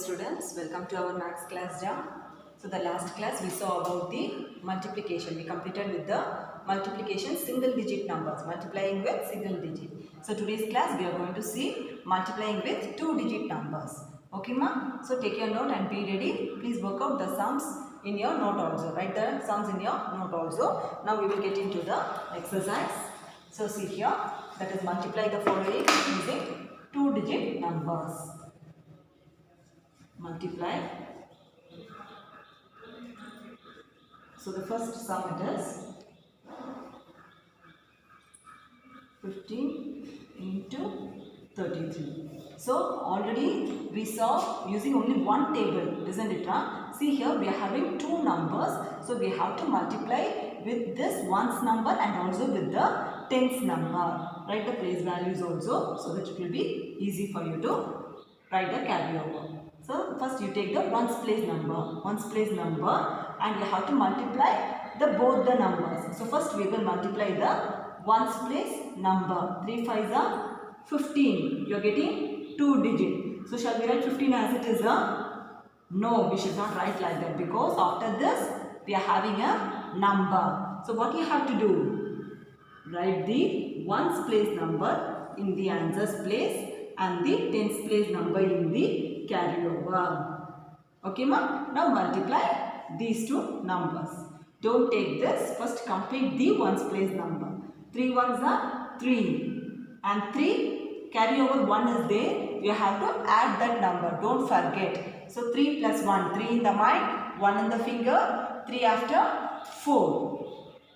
students, welcome to our maths class jam. So the last class we saw about the multiplication. We completed with the multiplication single digit numbers, multiplying with single digit. So today's class we are going to see multiplying with two digit numbers. Okay ma? So take your note and be ready. Please work out the sums in your note also. Write the sums in your note also. Now we will get into the exercise. So see here, that is multiply the following using two digit numbers. Multiply. So the first sum it is 15 into 33. So already we saw using only one table, isn't it? See here we are having two numbers. So we have to multiply with this ones number and also with the tens number. Write the place values also so that it will be easy for you to write the carryover. So first you take the ones place number and you have to multiply both the numbers. So first we will multiply the ones place number. 3 5s are 15. You are getting 2 digit. So shall we write 15 as it is? No, we should not write like that because after this we are having a number. So what you have to do? Write the ones place number in the answers place and the tens place number in the carryover. Okay ma? Now multiply these two numbers. Don't take this. First complete the ones place number. 3 ones are 3 and 3 carryover 1 is there. You have to add that number. Don't forget. So 3 plus 1. 3 in the mind, 1 in the finger, 3 after 4.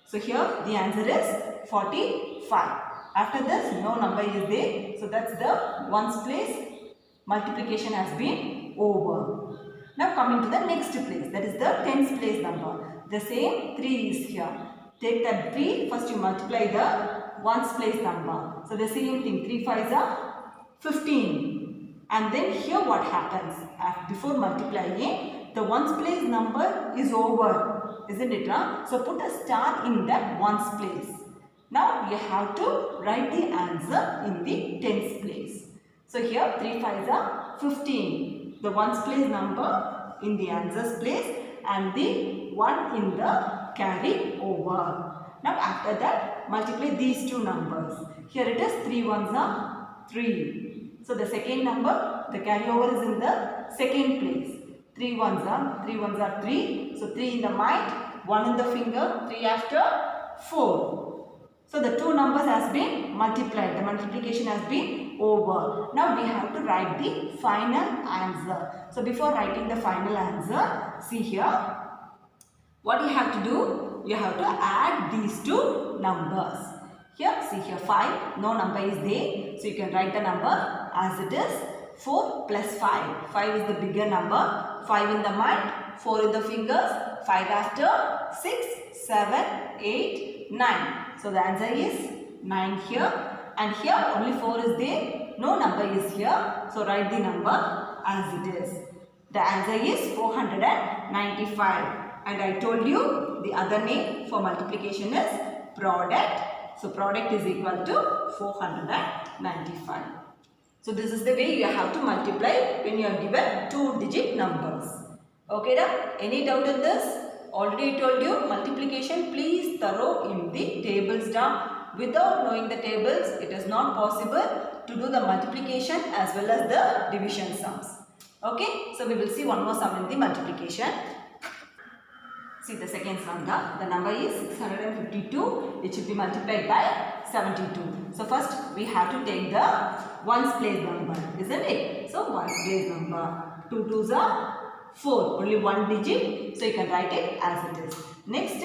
So here the answer is 45. After this no number is there. So that's the ones place multiplication has been over. Now coming to the next place, that is the tens place number. The same 3 is here. Take that 3, first you multiply the ones place number. So the same thing, 3 5s are 15. And then here what happens? Before multiplying, the ones place number is over, isn't it? So put a star in that ones place. Now you have to write the answer in the tens place. So here 3 5s are 15. The ones place number in the answers place and the 1 in the carry over. Now after that multiply these two numbers. Here it is 3 ones are 3. So the second number, the carryover is in the second place. 3 ones are 3. So 3 in the mind, 1 in the finger, 3 after 4. So the two numbers has been multiplied. The multiplication has been over. Now we have to write the final answer. So before writing the final answer, see here. What you have to do? You have to add these two numbers. Here, see here 5. No number is there. So you can write the number as it is. 4 plus 5. 5 is the bigger number. 5 in the mind, 4 in the fingers, 5 after 6, 7, 8, 9. So the answer is 9 here. And here only 4 is there. No number is here. So write the number as it is. The answer is 495. And I told you the other name for multiplication is product. So product is equal to 495. So this is the way you have to multiply when you are given two digit numbers. Okay da? Any doubt in this? Already I told you multiplication please thorough in the tables down. Without knowing the tables it is not possible to do the multiplication as well as the division sums. Okay? So we will see one more sum in the multiplication. See the second sum, the number is 652. It should be multiplied by 72. So first we have to take the ones place number, isn't it? So ones place number. 2 2s are 4. Only one digit. So you can write it as it is. Next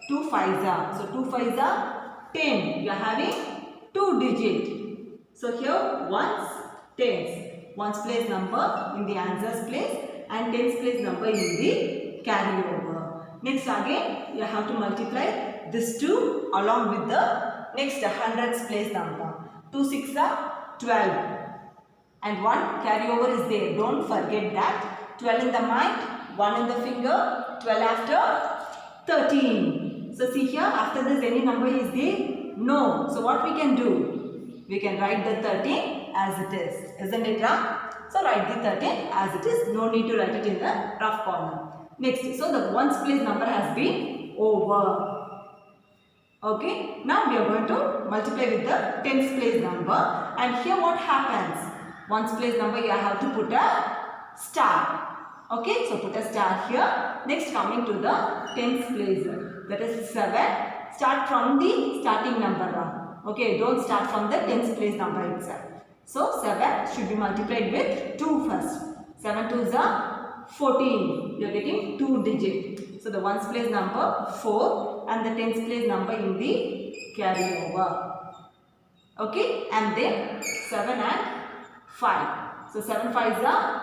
2 5s are. So 2 5s are 10. You are having 2 digit. So here ones tens. Ones place number in the answers place and tens place number in the carryover. Next again you have to multiply this 2 along with the next hundreds place number. 2 6s are 12 and 1 carryover is there. Don't forget that. 12 in the mind, 1 in the finger, 12 after 13. So see here after this any number is there? No. So what we can do? We can write the 13 as it is. Isn't it? So write the 13 as it is. No need to write it in the rough corner. Next, so the ones place number has been over. Okay, now we are going to multiply with the tens place number, and here what happens? Ones place number you have to put a star. Okay, so put a star here. Next, coming to the tens place, that is 7. Start from the starting number. Okay, don't start from the tens place number itself. So 7 should be multiplied with 2 first. 7 2s are 14. You are getting 2 digit. So the ones place number 4 and the tens place number in the carryover. Okay, and then 7 and 5. So 7 5s are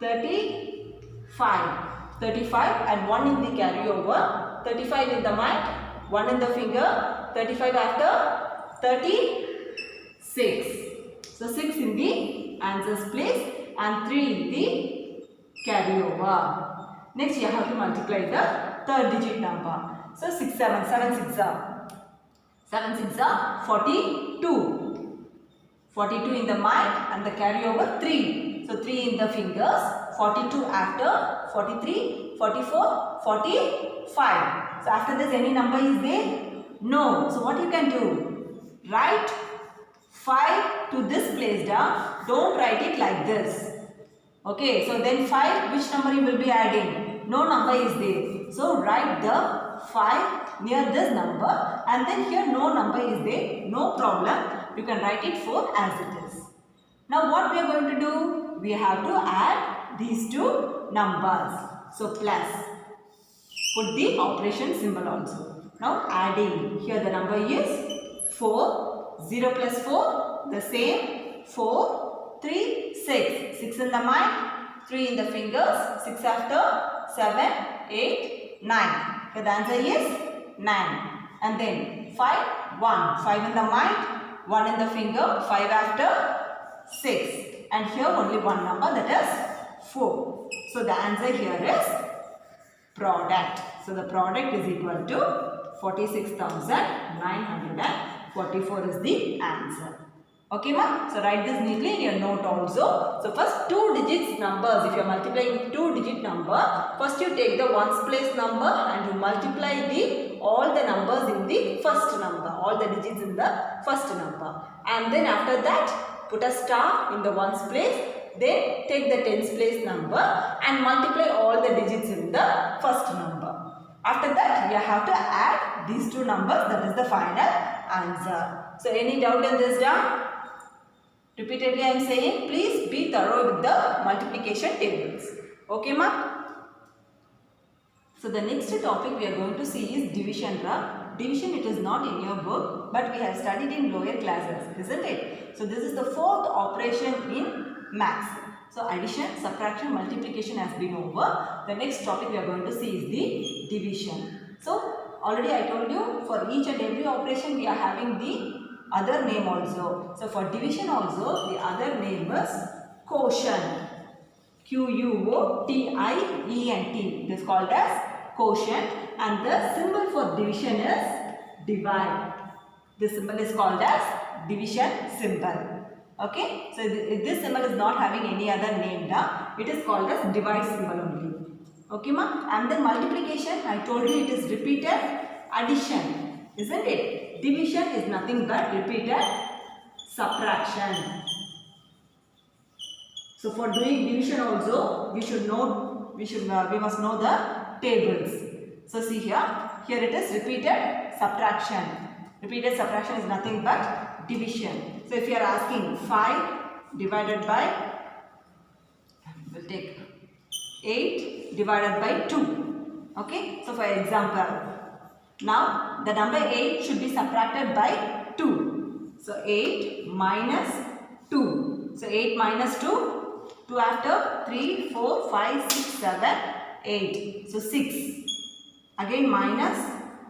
35. 35 and 1 in the carryover. 35 in the mind, 1 in the finger. 35 after 36. So 6 in the answers place and 3 in the carryover. Next, you have to multiply the third digit number. So 6 7 7 6 are 7 6 are 42. 42 in the mind and the carryover 3. So 3 in the fingers. 42 after 43, 44, 45. So after this, any number is there? No. So what you can do? Write 5 to this place down. Don't write it like this. Okay, so then 5, which number you will be adding? No number is there. So write the 5 near this number, and then here no number is there. No problem. You can write it 4 as it is. Now what we are going to do? We have to add these two numbers. So plus. Put the operation symbol also. Now adding. Here the number is 4. 0 plus 4. The same. 4. 3. 6. 6 in the mind. 3 in the fingers. 6 after 7, 8, 9. So the answer is 9. And then 5, 1. 5 in the mind, 1 in the finger, 5 after 6. And here only one number, that is 4. So the answer here is product. So the product is equal to 46,944 is the answer. Okay, ma? So write this neatly in your note also. So first 2 digits numbers, if you are multiplying with 2 digit number, first you take the ones place number and you multiply all the numbers in the first number, all the digits in the first number. And then after that, put a star in the ones place, then take the tens place number and multiply all the digits in the first number. After that, you have to add these two numbers, that is the final answer. So any doubt in this down? Repeatedly I am saying, please be thorough with the multiplication tables. Okay, ma? So the next topic we are going to see is division. Division, it is not in your book, but we have studied in lower classes, isn't it? So this is the fourth operation in maths. So addition, subtraction, multiplication has been over. The next topic we are going to see is the division. So already I told you, for each and every operation we are having the other name also. So for division also, the other name is quotient. Q-U-O-T-I-E-N-T. It is called as quotient, and the symbol for division is divide. This symbol is called as division symbol. Okay, so this symbol is not having any other name. It is called as divide symbol only. Okay, ma? And then multiplication, I told you it is repeated addition, isn't it? Division is nothing but repeated subtraction. So for doing division also, we must know the tables. So see here it is repeated subtraction. Repeated subtraction is nothing but division. So if you are asking 5 divided by, we'll take 8 divided by 2. Okay. So for example, now the number 8 should be subtracted by 2. So 8 minus 2. So 8 minus 2. 2 after 3, 4, 5, 6, 7, 8. So 6. Again minus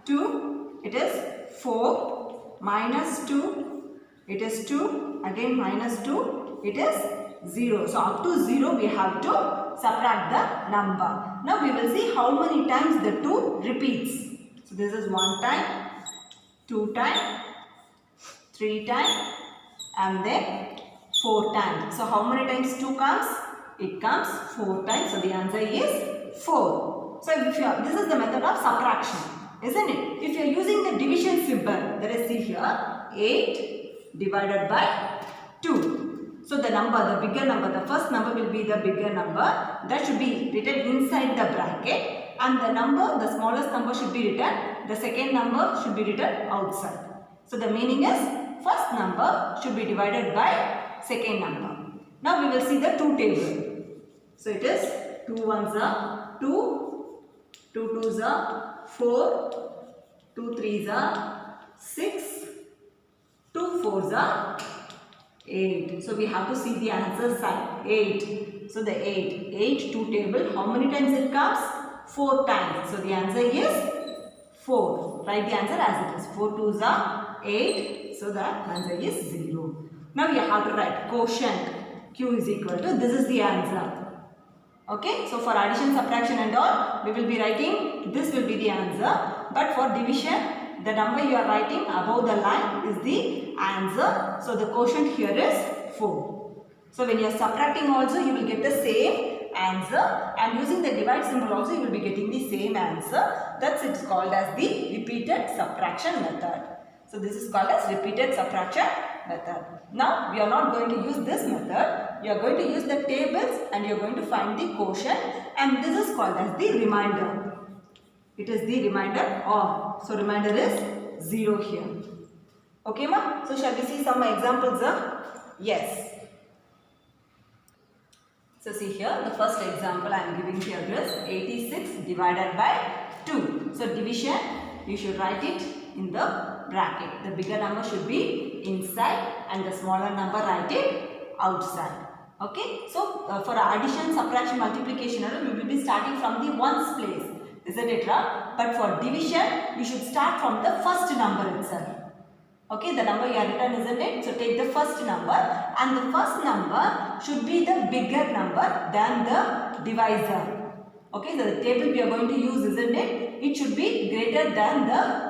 2. It is 4. Minus 2. It is 2. Again minus 2. It is 0. So up to 0 we have to subtract the number. Now we will see how many times the 2 repeats. So this is 1 time, 2 time, 3 time, and then 4 times. So how many times 2 comes? It comes 4 times. So the answer is 4. So if you are, this is the method of subtraction, isn't it? If you are using the division symbol, let us see here, 8 divided by 2. So the number, the bigger number, the first number will be the bigger number. That should be written inside the bracket, and the number, the smallest number should be written, the second number should be written outside. So the meaning is, first number should be divided by second number. Now we will see the 2 table. So it is 2 ones are 2, 2 twos are 4, 2 threes are 6, 2 fours are 8. So we have to see the answer side. 8. So the 8 2 table, how many times it comes? 4 times. So the answer is 4. Write the answer as it is. 4 twos are 8. So the answer is 0. Now you have to write quotient. Q is equal to, this is the answer. Okay, so for addition, subtraction and all, we will be writing, this will be the answer. But for division, the number you are writing above the line is the answer. So the quotient here is 4. So when you are subtracting also, you will get the same answer. And using the divide symbol also, you will be getting the same answer. That's it's called as the repeated subtraction method. So this is called as repeated subtraction method. Now we are not going to use this method. You are going to use the tables and you are going to find the quotient, and this is called as the remainder. It is the remainder or. So remainder is 0 here. Okay ma? So shall we see some examples? Yes. So see here, the first example I am giving here is 86 divided by 2. So division, you should write it in the bracket. The bigger number should be inside and the smaller number write it outside. Okay. So for addition, subtraction, multiplication, we will be starting from the ones place, isn't it? But for division, you should start from the first number itself. Okay, the number you are written, isn't it? So take the first number, and the first number should be the bigger number than the divisor. Okay, so the table we are going to use, isn't it? It should be greater than the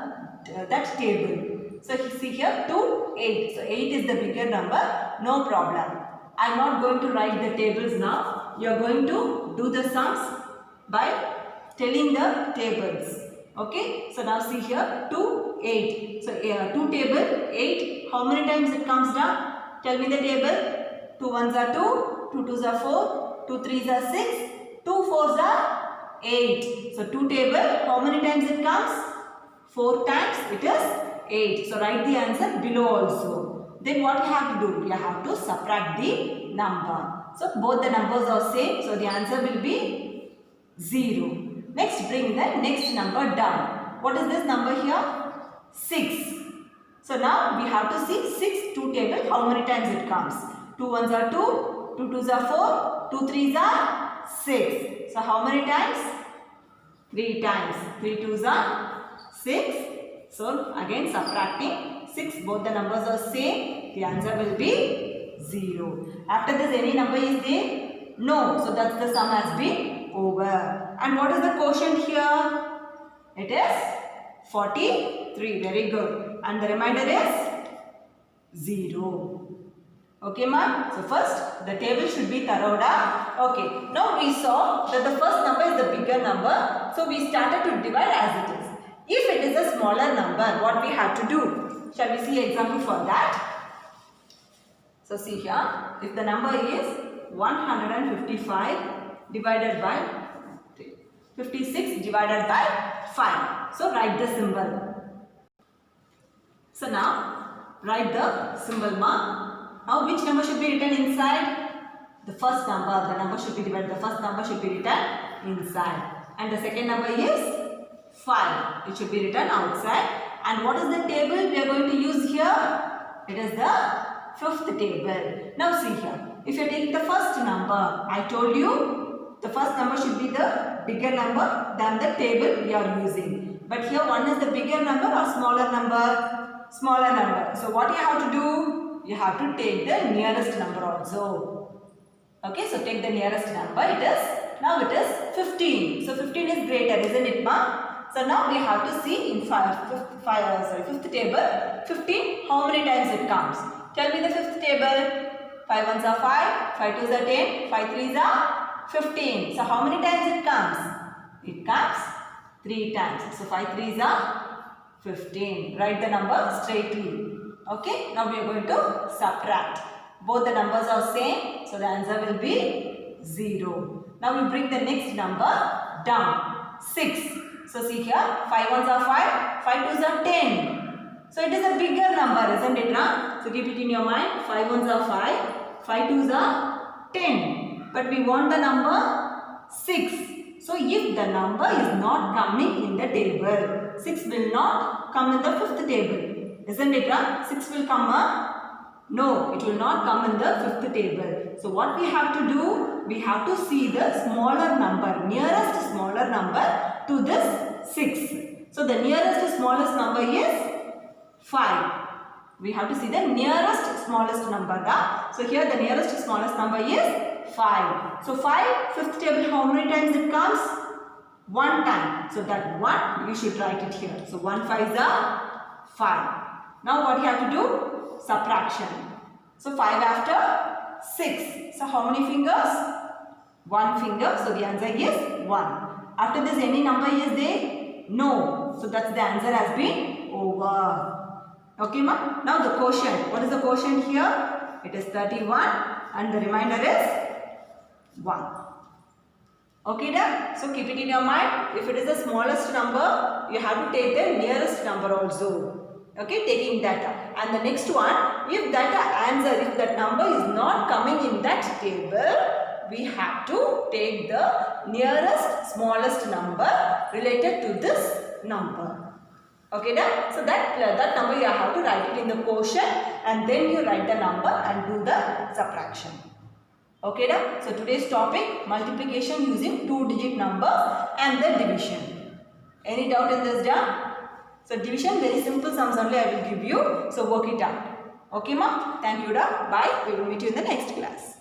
that table. So see here 2, 8. So 8 is the bigger number, no problem. I am not going to write the tables now. You are going to do the sums by telling the tables. Okay, so now see here 2, 8. So 2 table 8. How many times it comes down? Tell me the table. 2 ones are 2, 2 twos are 4, 2 threes are 6, 2 fours are 8. So 2 table, how many times it comes? 4 times it is 8. So write the answer below also. Then what you have to do? You have to subtract the number. So both the numbers are same. So the answer will be 0. Next bring the next number down. What is this number here? 6. So now we have to see 6 2 table, how many times it comes? 2 ones are 2, 2 twos are 4, 2 threes are 6. So how many times? 3 times. 3 twos are 6. So again subtracting 6, both the numbers are same. The answer will be 0. After this any number is there? No. So that's the sum has been over. And what is the quotient here? It is 43. Very good. And the remainder is 0. Okay ma? So first the table should be thorough. Okay. Now we saw that the first number is the bigger number. So we started to divide as it is. If it is a smaller number, what we have to do? Shall we see example for that? So see here, if the number is 155 divided by 56 divided by 5. So write the symbol. So now write the symbol ma. Now which number should be written inside? The first number. The number should be divided. The first number should be written inside. And the second number is 5. It should be written outside. And what is the table we are going to use here? It is the fifth table. Now see here. If you take the first number, I told you the first number should be the bigger number than the table we are using. But here one is the bigger number or smaller number? Smaller number. So what you have to do? You have to take the nearest number also. Okay, so take the nearest number. Now it is 15. So 15 is greater, isn't it ma? So now we have to see in fifth table 15 how many times it comes. Tell me the fifth table. 5 ones are 5, 5 twos are 10, 5 threes are 15. So how many times it comes? It comes 3 times. So 5 threes are 15. Write the number straightly. Okay. Now we are going to subtract. Both the numbers are same. So the answer will be 0. Now we bring the next number down. 6. So see here. 5 ones are 5. 5 twos are 10. So it is a bigger number, isn't it? Huh? So keep it in your mind. 5 ones are 5. 5 twos are 10. But we want the number 6. So if the number is not coming in the table, 6 will not come in the 5th table. Isn't it? Huh? 6 will come up. No, it will not come in the 5th table. So what we have to do? We have to see the smaller number, nearest smaller number to this 6. So the nearest smallest number is 5. We have to see the nearest smallest number. So here the nearest smallest number is 5. So 5, 5th table, how many times it comes? 1 time. So that 1 you should write it here. So 1 5s are 5. Now what you have to do? Subtraction. So 5 after 6. So how many fingers? 1 finger. So the answer is 1. After this any number is there? No. So that's the answer has been over. Okay, ma? Now the quotient. What is the quotient here? It is 31 and the remainder is 1. Okay, then? So keep it in your mind. If it is the smallest number, you have to take the nearest number also. Okay, taking that. And the next one, if that answer, if that number is not coming in that table, we have to take the nearest smallest number related to this number. Okay, then? So that number you have to write it in the quotient and then you write the number and do the subtraction. Okay, then? So today's topic, multiplication using 2-digit numbers and the division. Any doubt in this, Dad? So division, very simple sums only I will give you. So work it out. Okay, ma? Thank you, da. Bye. We will meet you in the next class.